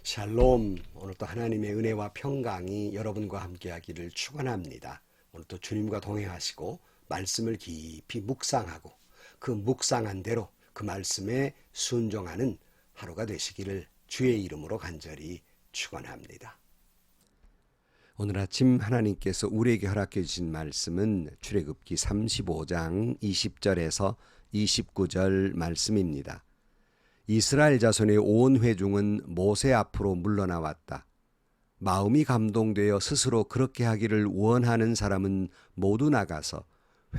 샬롬. 오늘도 하나님의 은혜와 평강이 여러분과 함께하기를 축원합니다. 오늘도 주님과 동행하시고 말씀을 깊이 묵상하고 그 묵상한 대로 그 말씀에 순종하는 하루가 되시기를 주의 이름으로 간절히 축원합니다. 오늘 아침 하나님께서 우리에게 허락해 주신 말씀은 출애굽기 35장 20절에서 29절 말씀입니다. 이스라엘 자손의 온 회중은 모세 앞으로 물러나왔다. 마음이 감동되어 스스로 그렇게 하기를 원하는 사람은 모두 나가서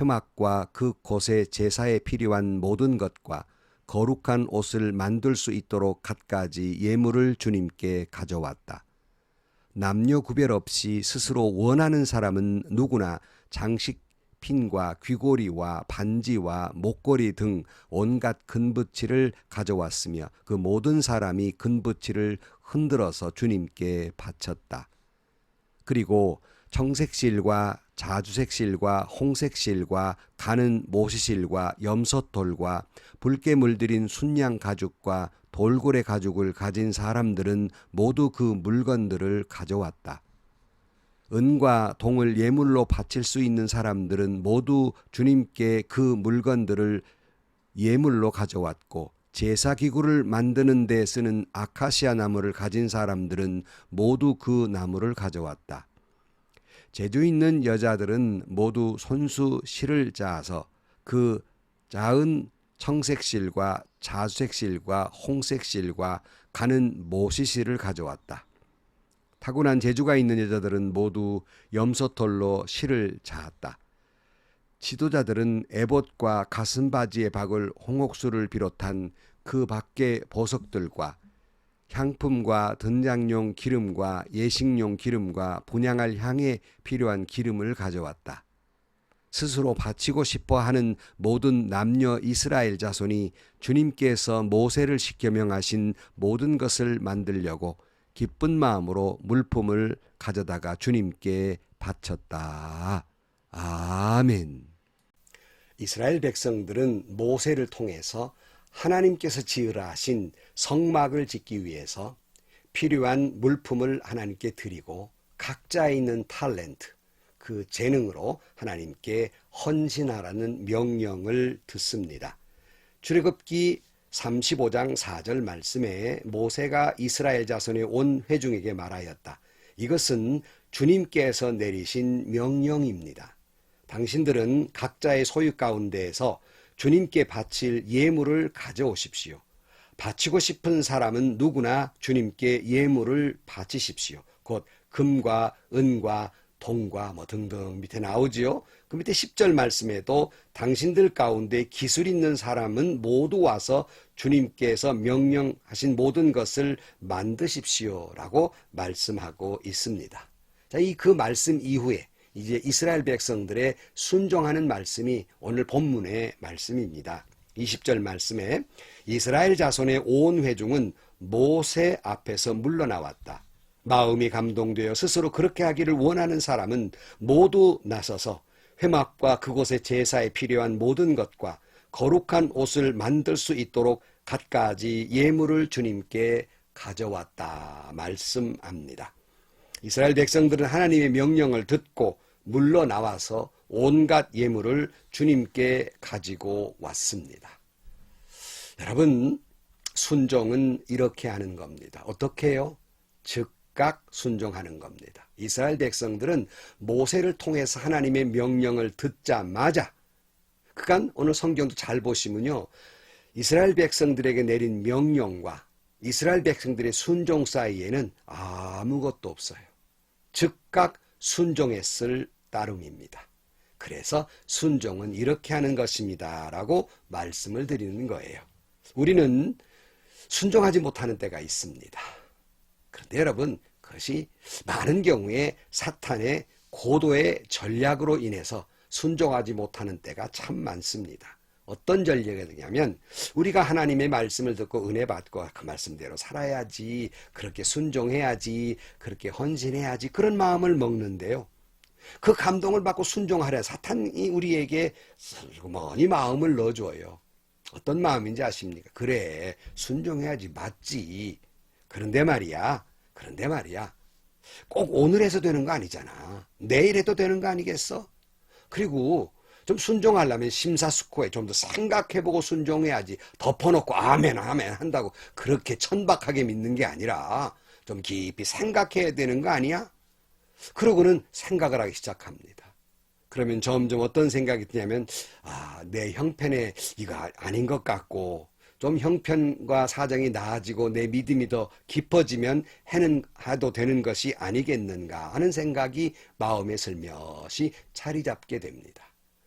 회막과 그 곳의 제사에 필요한 모든 것과 거룩한 옷을 만들 수 있도록 갖가지 예물을 주님께 가져왔다. 남녀 구별 없이 스스로 원하는 사람은 누구나 장식 핀과 귀고리와 반지와 목걸이 등 온갖 금붙이를 가져왔으며 그 모든 사람이 금붙이를 흔들어서 주님께 바쳤다. 그리고 청색실과 자주색실과 홍색실과 가는 모시실과 염소돌과 붉게 물들인 순양 가죽과 돌고래 가죽을 가진 사람들은 모두 그 물건들을 가져왔다. 은과 동을 예물로 바칠 수 있는 사람들은 모두 주님께 그 물건들을 예물로 가져왔고, 제사기구를 만드는 데 쓰는 아카시아 나무를 가진 사람들은 모두 그 나무를 가져왔다. 재주 있는 여자들은 모두 손수 실을 짜서 그 짜은 청색실과 자주색실과 홍색실과 가는 모시실을 가져왔다. 타고난 재주가 있는 여자들은 모두 염소털로 실을 자았다. 지도자들은 에봇과 가슴바지에 박을 홍옥수를 비롯한 그 밖의 보석들과 향품과 등장용 기름과 예식용 기름과 분향할 향에 필요한 기름을 가져왔다. 스스로 바치고 싶어하는 모든 남녀 이스라엘 자손이 주님께서 모세를 시켜 명하신 모든 것을 만들려고 기쁜 마음으로 물품을 가져다가 주님께 바쳤다. 아멘. 이스라엘 백성들은 모세를 통해서 하나님께서 지으라 하신 성막을 짓기 위해서 필요한 물품을 하나님께 드리고 각자에 있는 탤런트, 그 재능으로 하나님께 헌신하라는 명령을 듣습니다. 출애굽기 35장 4절 말씀에 모세가 이스라엘 자손의 온 회중에게 말하였다. 이것은 주님께서 내리신 명령입니다. 당신들은 각자의 소유 가운데에서 주님께 바칠 예물을 가져오십시오. 바치고 싶은 사람은 누구나 주님께 예물을 바치십시오. 곧 금과 은과 동과 등등 밑에 나오지요. 그 밑에 10절 말씀에도 당신들 가운데 기술 있는 사람은 모두 와서 주님께서 명령하신 모든 것을 만드십시오라고 말씀하고 있습니다. 자, 그 말씀 이후에 이제 이스라엘 백성들의 순종하는 말씀이 오늘 본문의 말씀입니다. 20절 말씀에 이스라엘 자손의 온 회중은 모세 앞에서 물러나왔다. 마음이 감동되어 스스로 그렇게 하기를 원하는 사람은 모두 나서서 회막과 그곳의 제사에 필요한 모든 것과 거룩한 옷을 만들 수 있도록 갖가지 예물을 주님께 가져왔다 말씀합니다. 이스라엘 백성들은 하나님의 명령을 듣고 물러나와서 온갖 예물을 주님께 가지고 왔습니다. 여러분, 순종은 이렇게 하는 겁니다. 어떻게 해요? 즉각 순종하는 겁니다. 이스라엘 백성들은 모세를 통해서 하나님의 명령을 듣자마자, 그간 오늘 성경도 잘 보시면요, 이스라엘 백성들에게 내린 명령과 이스라엘 백성들의 순종 사이에는 아무것도 없어요. 즉각 순종했을 따름입니다. 그래서 순종은 이렇게 하는 것입니다 라고 말씀을 드리는 거예요. 우리는 순종하지 못하는 때가 있습니다. 그런데 여러분, 그것이 많은 경우에 사탄의 고도의 전략으로 인해서 순종하지 못하는 때가 참 많습니다. 어떤 전략이 되냐면, 우리가 하나님의 말씀을 듣고 은혜 받고 그 말씀대로 살아야지, 그렇게 순종해야지, 그렇게 헌신해야지, 그런 마음을 먹는데요, 그 감동을 받고 순종하려 사탄이 우리에게 슬그머니 마음을 넣어줘요. 어떤 마음인지 아십니까? 그래, 순종해야지, 맞지. 그런데 말이야. 꼭 오늘 해서 되는 거 아니잖아. 내일 해도 되는 거 아니겠어? 그리고 좀 순종하려면 심사숙고해. 좀 더 생각해보고 순종해야지. 덮어놓고 아멘 아멘 한다고 그렇게 천박하게 믿는 게 아니라 좀 깊이 생각해야 되는 거 아니야? 그러고는 생각을 하기 시작합니다. 그러면 점점 어떤 생각이 드냐면 내 형편에 이거 아닌 것 같고 좀 형편과 사정이 나아지고 내 믿음이 더 깊어지면 해도 되는 것이 아니겠는가 하는 생각이 마음에 슬며시 자리 잡게 됩니다.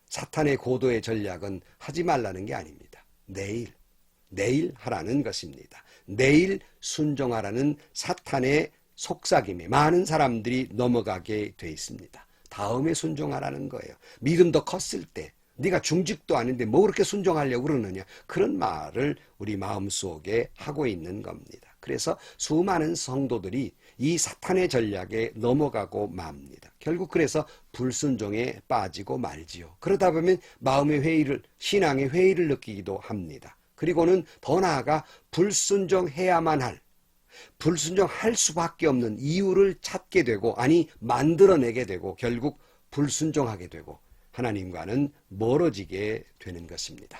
사탄의 고도의 전략은 하지 말라는 게 아닙니다. 내일 하라는 것입니다. 내일 순종하라는 사탄의 속삭임에 많은 사람들이 넘어가게 돼 있습니다. 다음에 순종하라는 거예요. 믿음 더 컸을 때 네가 중직도 아닌데 뭐 그렇게 순종하려고 그러느냐, 그런 말을 우리 마음속에 하고 있는 겁니다. 그래서 수많은 성도들이 이 사탄의 전략에 넘어가고 맙니다. 결국 그래서 불순종에 빠지고 말지요. 그러다 보면 마음의 회의를, 신앙의 회의를 느끼기도 합니다. 그리고는 더 나아가 불순종해야만 할, 불순종할 수밖에 없는 이유를 찾게 되고, 아니 만들어내게 되고, 결국 불순종하게 되고 하나님과는 멀어지게 되는 것입니다.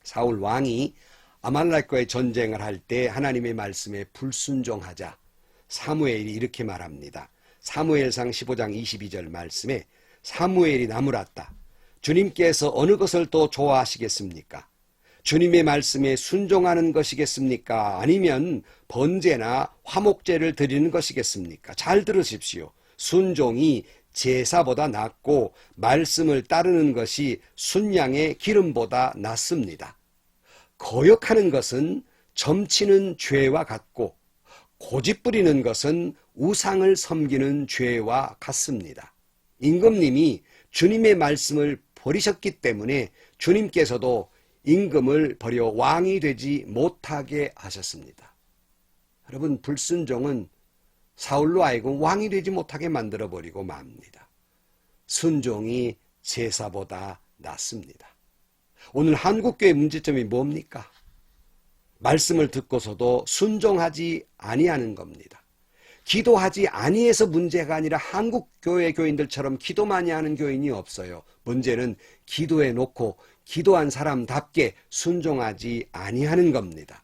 사울 왕이 아말렉과의 전쟁을 할 때 하나님의 말씀에 불순종하자 사무엘이 이렇게 말합니다. 사무엘상 15장 22절 말씀에 사무엘이 나무랐다. 주님께서 어느 것을 또 좋아하시겠습니까? 주님의 말씀에 순종하는 것이겠습니까? 아니면 번제나 화목제를 드리는 것이겠습니까? 잘 들으십시오. 순종이 제사보다 낫고 말씀을 따르는 것이 순양의 기름보다 낫습니다. 거역하는 것은 점치는 죄와 같고 고집 부리는 것은 우상을 섬기는 죄와 같습니다. 임금님이 주님의 말씀을 버리셨기 때문에 주님께서도 임금을 버려 왕이 되지 못하게 하셨습니다. 여러분, 불순종은 사울로 하여금 왕이 되지 못하게 만들어버리고 맙니다. 순종이 제사보다 낫습니다. 오늘 한국교회 문제점이 뭡니까? 말씀을 듣고서도 순종하지 아니하는 겁니다. 기도하지 아니해서 문제가 아니라 한국교회 교인들처럼 기도 많이 하는 교인이 없어요. 문제는 기도해 놓고 기도한 사람답게 순종하지 아니하는 겁니다.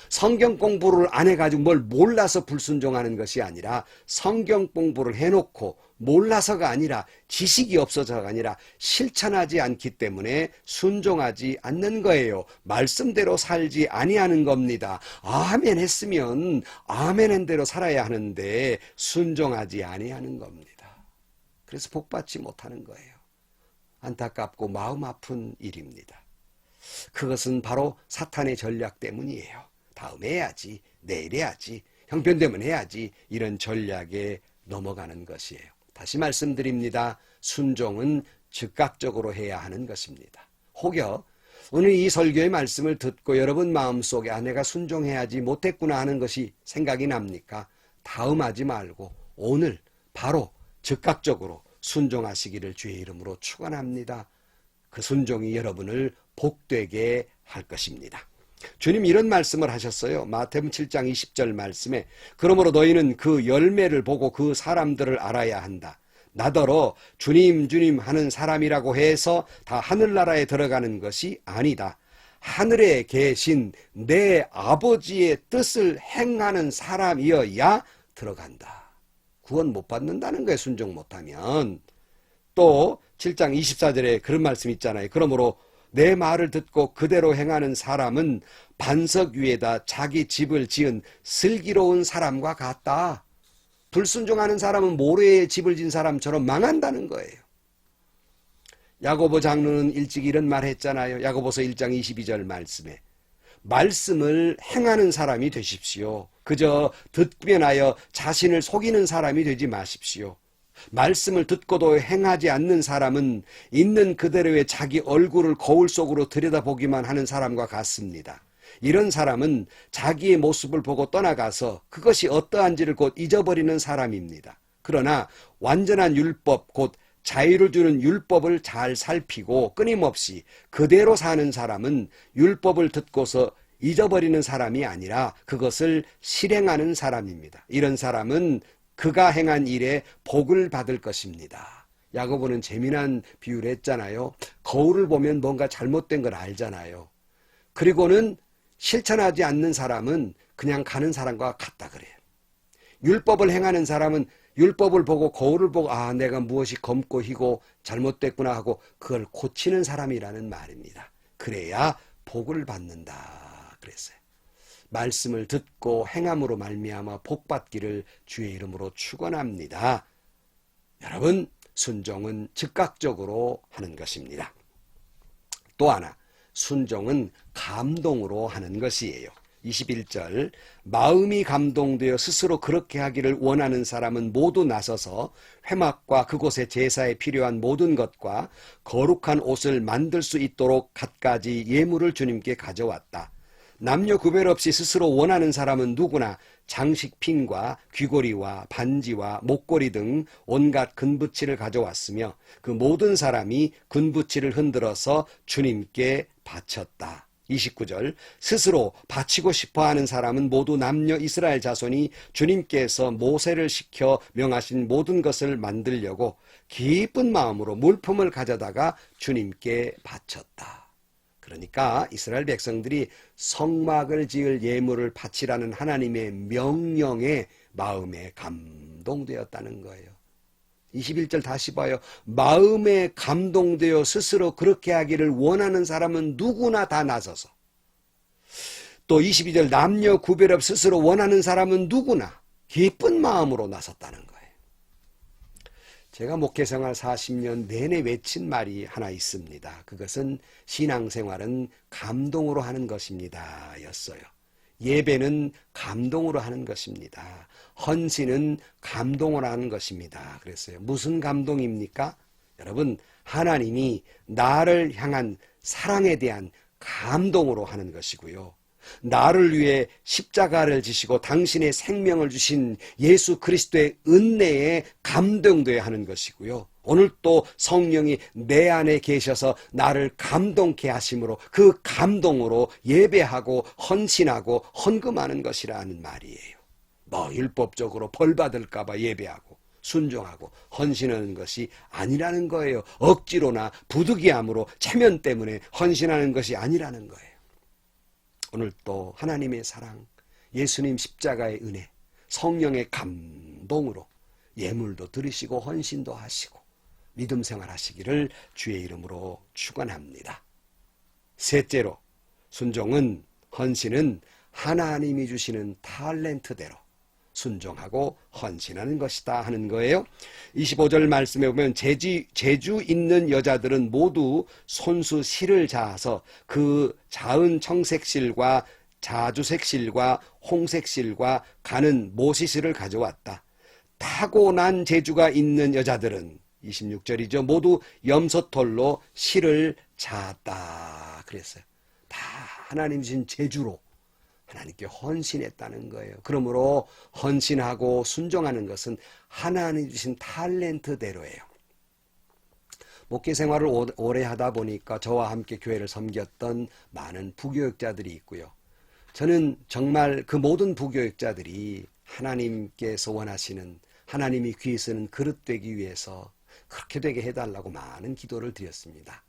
성경 공부를 안 해가지고 뭘 몰라서 불순종하는 것이 아니라 성경 공부를 해놓고 몰라서가 아니라 지식이 없어서가 아니라 실천하지 않기 때문에 순종하지 않는 거예요. 말씀대로 살지 아니하는 겁니다. 아멘 했으면 아멘한 대로 살아야 하는데 순종하지 아니하는 겁니다. 그래서 복받지 못하는 거예요. 안타깝고 마음 아픈 일입니다. 그것은 바로 사탄의 전략 때문이에요. 다음에 해야지, 내일 해야지, 형편되면 해야지, 이런 전략에 넘어가는 것이에요. 다시 말씀드립니다. 순종은 즉각적으로 해야 하는 것입니다. 혹여 오늘 이 설교의 말씀을 듣고 여러분 마음속에 내가 순종해야지 못했구나 하는 것이 생각이 납니까? 다음 하지 말고 오늘 바로 즉각적으로 순종하시기를 주의 이름으로 축원합니다. 그 순종이 여러분을 복되게 할 것입니다. 주님 이런 말씀을 하셨어요. 마태복음 7장 20절 말씀에 그러므로 너희는 그 열매를 보고 그 사람들을 알아야 한다. 나더러 주님 주님 하는 사람이라고 해서 다 하늘나라에 들어가는 것이 아니다. 하늘에 계신 내 아버지의 뜻을 행하는 사람이어야 들어간다. 구원 못 받는다는 거예요. 순종 못하면. 또 7장 24절에 그런 말씀 있잖아요. 그러므로 내 말을 듣고 그대로 행하는 사람은 반석 위에다 자기 집을 지은 슬기로운 사람과 같다. 불순종하는 사람은 모래에 집을 지은 사람처럼 망한다는 거예요. 야고보 장로는 일찍 이런 말 했잖아요. 야고보서 1장 22절 말씀에 말씀을 행하는 사람이 되십시오. 그저 듣기만 하여 자신을 속이는 사람이 되지 마십시오. 말씀을 듣고도 행하지 않는 사람은 있는 그대로의 자기 얼굴을 거울 속으로 들여다보기만 하는 사람과 같습니다. 이런 사람은 자기의 모습을 보고 떠나가서 그것이 어떠한지를 곧 잊어버리는 사람입니다. 그러나 완전한 율법, 곧 자유를 주는 율법을 잘 살피고 끊임없이 그대로 사는 사람은 율법을 듣고서 잊어버리는 사람이 아니라 그것을 실행하는 사람입니다. 이런 사람은 그가 행한 일에 복을 받을 것입니다. 야고보는 재미난 비유를 했잖아요. 거울을 보면 뭔가 잘못된 걸 알잖아요. 그리고는 실천하지 않는 사람은 그냥 가는 사람과 같다 그래요. 율법을 행하는 사람은 율법을 보고 거울을 보고 아 내가 무엇이 검고 희고 잘못됐구나 하고 그걸 고치는 사람이라는 말입니다. 그래야 복을 받는다 그랬어요. 말씀을 듣고 행함으로 말미암아 복 받기를 주의 이름으로 축원합니다. 여러분, 순종은 즉각적으로 하는 것입니다. 또 하나, 순종은 감동으로 하는 것이에요. 21절, 마음이 감동되어 스스로 그렇게 하기를 원하는 사람은 모두 나서서 회막과 그곳의 제사에 필요한 모든 것과 거룩한 옷을 만들 수 있도록 갖가지 예물을 주님께 가져왔다. 남녀 구별 없이 스스로 원하는 사람은 누구나 장식핀과 귀고리와 반지와 목걸이 등 온갖 금붙이를 가져왔으며 그 모든 사람이 금붙이를 흔들어서 주님께 바쳤다. 29절, 스스로 바치고 싶어하는 사람은 모두 남녀 이스라엘 자손이 주님께서 모세를 시켜 명하신 모든 것을 만들려고 기쁜 마음으로 물품을 가져다가 주님께 바쳤다. 그러니까 이스라엘 백성들이 성막을 지을 예물을 바치라는 하나님의 명령에 마음에 감동되었다는 거예요. 21절 다시 봐요. 마음에 감동되어 스스로 그렇게 하기를 원하는 사람은 누구나 다 나서서, 또 22절 남녀 구별 없이 스스로 원하는 사람은 누구나 기쁜 마음으로 나섰다는 거예요. 제가 목회생활 40년 내내 외친 말이 하나 있습니다. 그것은 신앙생활은 감동으로 하는 것입니다 였어요. 예배는 감동으로 하는 것입니다. 헌신은 감동으로 하는 것입니다. 그랬어요. 무슨 감동입니까? 여러분, 하나님이 나를 향한 사랑에 대한 감동으로 하는 것이고요. 나를 위해 십자가를 지시고 당신의 생명을 주신 예수 그리스도의 은혜에 감동되어야 하는 것이고요. 오늘 또 성령이 내 안에 계셔서 나를 감동케 하심으로 그 감동으로 예배하고 헌신하고 헌금하는 것이라는 말이에요. 뭐 율법적으로 벌 받을까 봐 예배하고 순종하고 헌신하는 것이 아니라는 거예요. 억지로나 부득이함으로 체면 때문에 헌신하는 것이 아니라는 거예요. 오늘 또 하나님의 사랑, 예수님 십자가의 은혜, 성령의 감동으로 예물도 드리시고 헌신도 하시고 믿음 생활하시기를 주의 이름으로 축원합니다. 셋째로, 순종은, 헌신은 하나님이 주시는 탤런트대로 순종하고 헌신하는 것이다 하는 거예요. 25절 말씀에 보면 재주 있는 여자들은 모두 손수 실을 자아서 그 자은 청색실과 자주색실과 홍색실과 가는 모시실을 가져왔다. 타고난 재주가 있는 여자들은 26절이죠. 모두 염소털로 실을 자았다 그랬어요. 다 하나님 주신 재주로 하나님께 헌신했다는 거예요. 그러므로 헌신하고 순종하는 것은 하나님 주신 탤런트대로예요. 목회 생활을 오래 하다 보니까 저와 함께 교회를 섬겼던 많은 부교육자들이 있고요. 저는 정말 그 모든 부교육자들이 하나님께서 원하시는, 하나님이 귀 쓰는 그릇 되기 위해서 그렇게 되게 해달라고 많은 기도를 드렸습니다.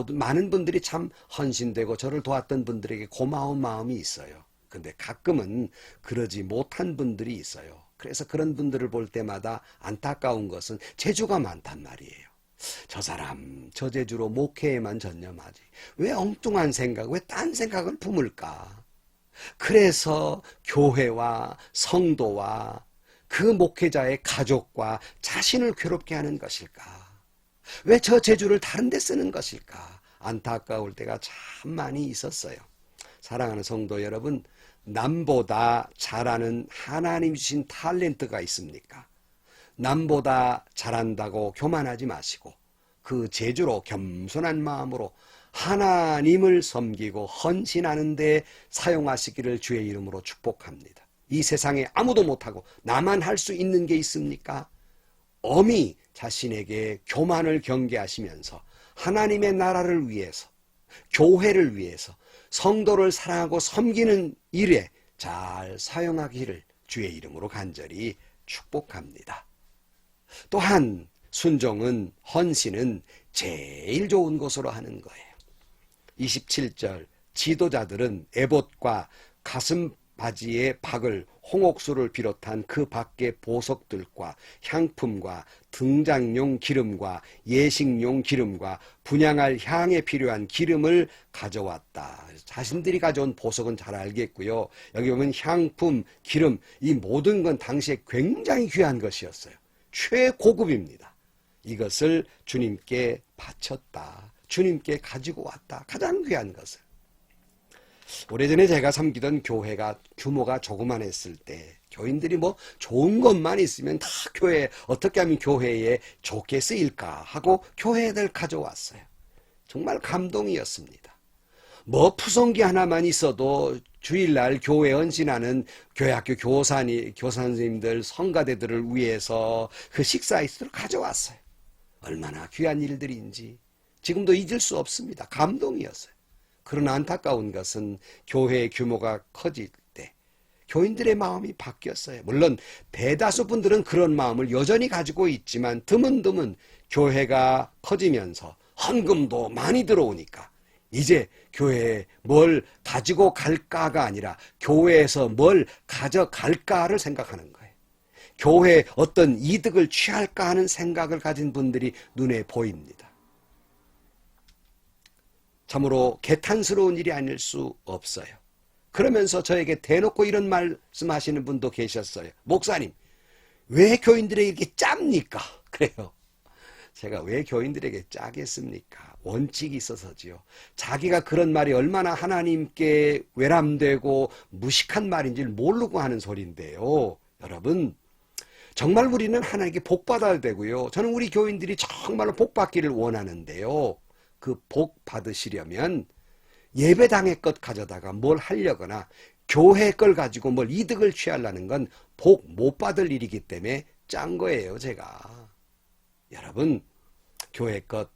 많은 분들이 참 헌신되고 저를 도왔던 분들에게 고마운 마음이 있어요. 근데 가끔은 그러지 못한 분들이 있어요. 그래서 그런 분들을 볼 때마다 안타까운 것은 재주가 많단 말이에요. 저 사람 저 재주로 목회에만 전념하지 왜 엉뚱한 생각, 왜 딴 생각을 품을까? 그래서 교회와 성도와 그 목회자의 가족과 자신을 괴롭게 하는 것일까? 왜 저 재주를 다른 데 쓰는 것일까? 안타까울 때가 참 많이 있었어요. 사랑하는 성도 여러분, 남보다 잘하는 하나님 주신 탤런트가 있습니까? 남보다 잘한다고 교만하지 마시고 그 재주로 겸손한 마음으로 하나님을 섬기고 헌신하는 데 사용하시기를 주의 이름으로 축복합니다. 이 세상에 아무도 못하고 나만 할 수 있는 게 있습니까? 엄히 자신에게 교만을 경계하시면서 하나님의 나라를 위해서, 교회를 위해서, 성도를 사랑하고 섬기는 일에 잘 사용하기를 주의 이름으로 간절히 축복합니다. 또한 순종은, 헌신은 제일 좋은 것으로 하는 거예요. 27절, 지도자들은 에봇과 가슴 바지의 박을, 홍옥수를 비롯한 그 밖의 보석들과 향품과 등장용 기름과 예식용 기름과 분향할 향에 필요한 기름을 가져왔다. 자신들이 가져온 보석은 잘 알겠고요. 여기 보면 향품, 기름, 이 모든 건 당시에 굉장히 귀한 것이었어요. 최고급입니다. 이것을 주님께 바쳤다. 주님께 가지고 왔다. 가장 귀한 것을. 오래전에 제가 섬기던 교회가 규모가 조그만했을 때 교인들이 뭐 좋은 것만 있으면 다 교회, 어떻게 하면 교회에 좋게 쓰일까 하고 교회를 가져왔어요. 정말 감동이었습니다. 뭐 푸송기 하나만 있어도 주일날 교회 헌신하는 교회학교 교사 선생님들, 성가대들을 위해서 그 식사이스를 가져왔어요. 얼마나 귀한 일들인지 지금도 잊을 수 없습니다. 감동이었어요. 그러나 안타까운 것은 교회의 규모가 커질 때 교인들의 마음이 바뀌었어요. 물론 대다수 분들은 그런 마음을 여전히 가지고 있지만 드문드문 교회가 커지면서 헌금도 많이 들어오니까 이제 교회에 뭘 가지고 갈까가 아니라 교회에서 뭘 가져갈까를 생각하는 거예요. 교회에 어떤 이득을 취할까 하는 생각을 가진 분들이 눈에 보입니다. 참으로 개탄스러운 일이 아닐 수 없어요. 그러면서 저에게 대놓고 이런 말씀하시는 분도 계셨어요. 목사님, 왜 교인들에게 이렇게 짭니까? 그래요. 제가 왜 교인들에게 짜겠습니까? 원칙이 있어서지요. 자기가 그런 말이 얼마나 하나님께 외람되고 무식한 말인지를 모르고 하는 소리인데요. 여러분, 정말 우리는 하나님께 복 받아야 되고요. 저는 우리 교인들이 정말로 복 받기를 원하는데요. 그 복 받으시려면 예배당의 것 가져다가 뭘 하려거나 교회 걸 가지고 뭘 이득을 취하려는 건 복 못 받을 일이기 때문에 짠 거예요, 제가. 여러분, 교회 것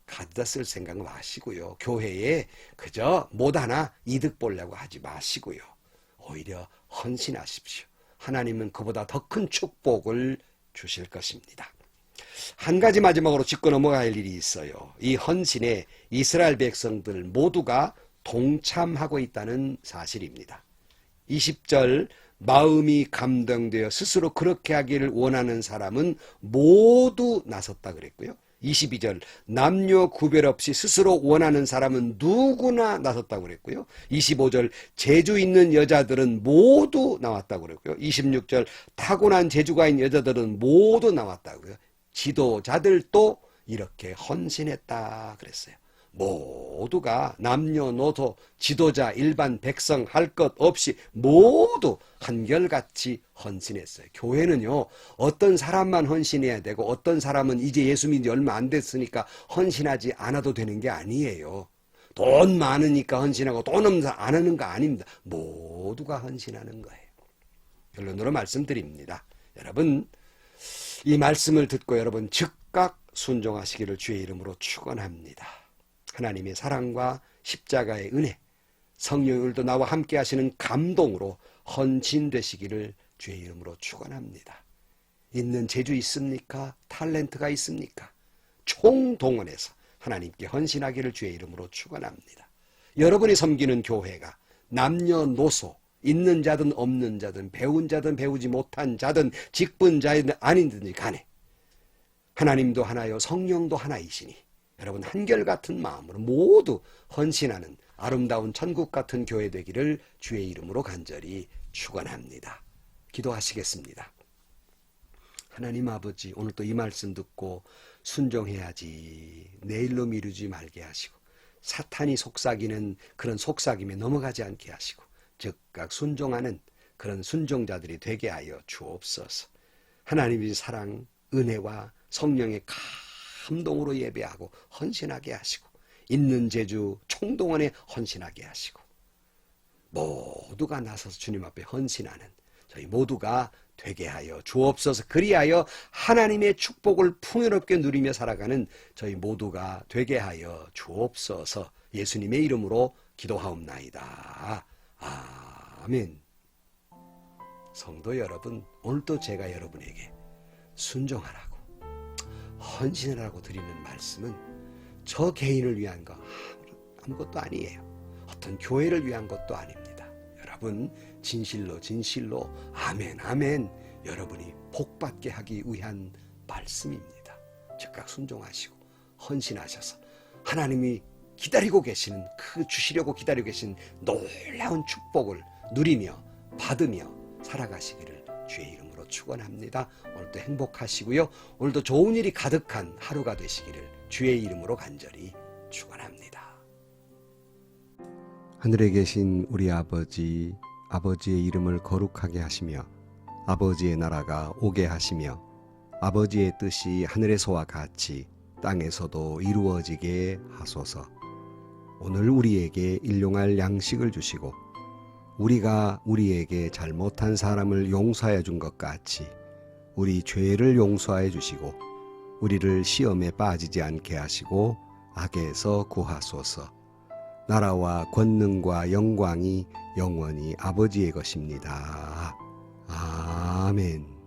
가져다 쓸 생각 마시고요. 교회에 그저 못 하나 이득 보려고 하지 마시고요. 오히려 헌신하십시오. 하나님은 그보다 더 큰 축복을 주실 것입니다. 한 가지 마지막으로 짚고 넘어가야 할 일이 있어요. 이 헌신에 이스라엘 백성들 모두가 동참하고 있다는 사실입니다. 20절, 마음이 감동되어 스스로 그렇게 하기를 원하는 사람은 모두 나섰다 그랬고요. 22절, 남녀 구별 없이 스스로 원하는 사람은 누구나 나섰다고 그랬고요. 25절, 재주 있는 여자들은 모두 나왔다고 그랬고요. 26절, 타고난 재주가 있는 여자들은 모두 나왔다고요. 지도자들도 이렇게 헌신했다 그랬어요. 모두가 남녀노소, 지도자, 일반 백성 할 것 없이 모두 한결같이 헌신했어요. 교회는요, 어떤 사람만 헌신해야 되고 어떤 사람은 이제 예수 믿은 지 얼마 안 됐으니까 헌신하지 않아도 되는 게 아니에요. 돈 많으니까 헌신하고 돈 없는 안 하는 거 아닙니다. 모두가 헌신하는 거예요. 결론으로 말씀드립니다. 여러분, 이 말씀을 듣고 여러분 즉각 순종하시기를 주의 이름으로 축원합니다. 하나님의 사랑과 십자가의 은혜, 성령을도 나와 함께 하시는 감동으로 헌신되시기를 주의 이름으로 축원합니다. 있는 재주 있습니까? 탤런트가 있습니까? 총동원해서 하나님께 헌신하기를 주의 이름으로 축원합니다. 여러분이 섬기는 교회가 남녀노소, 있는 자든 없는 자든 배운 자든 배우지 못한 자든 직분자든 아닌든지 간에 하나님도 하나요 성령도 하나이시니 여러분 한결같은 마음으로 모두 헌신하는 아름다운 천국 같은 교회 되기를 주의 이름으로 간절히 축원합니다. 기도하시겠습니다. 하나님 아버지, 오늘 또 이 말씀 듣고 순종해야지, 내일로 미루지 말게 하시고 사탄이 속삭이는 그런 속삭임에 넘어가지 않게 하시고 즉각 순종하는 그런 순종자들이 되게 하여 주옵소서. 하나님의 사랑, 은혜와 성령의 감동으로 예배하고 헌신하게 하시고 있는 재주 총동원에 헌신하게 하시고 모두가 나서서 주님 앞에 헌신하는 저희 모두가 되게 하여 주옵소서. 그리하여 하나님의 축복을 풍요롭게 누리며 살아가는 저희 모두가 되게 하여 주옵소서. 예수님의 이름으로 기도하옵나이다. 아멘. 성도 여러분, 오늘도 제가 여러분에게 순종하라고, 헌신하라고 드리는 말씀은 저 개인을 위한 거 아무것도 아니에요. 어떤 교회를 위한 것도 아닙니다. 여러분 진실로 진실로 아멘 아멘 여러분이 복받게 하기 위한 말씀입니다. 즉각 순종하시고 헌신하셔서 하나님이 기다리고 계시는, 그 주시려고 기다리고 계신 놀라운 축복을 누리며 받으며 살아가시기를 주의 이름으로 축원합니다. 오늘도 행복하시고요. 오늘도 좋은 일이 가득한 하루가 되시기를 주의 이름으로 간절히 축원합니다. 하늘에 계신 우리 아버지, 아버지의 이름을 거룩하게 하시며 아버지의 나라가 오게 하시며 아버지의 뜻이 하늘에서와 같이 땅에서도 이루어지게 하소서. 오늘 우리에게 일용할 양식을 주시고 우리가 우리에게 잘못한 사람을 용서해 준 것 같이 우리 죄를 용서해 주시고 우리를 시험에 빠지지 않게 하시고 악에서 구하소서. 나라와 권능과 영광이 영원히 아버지의 것입니다. 아멘.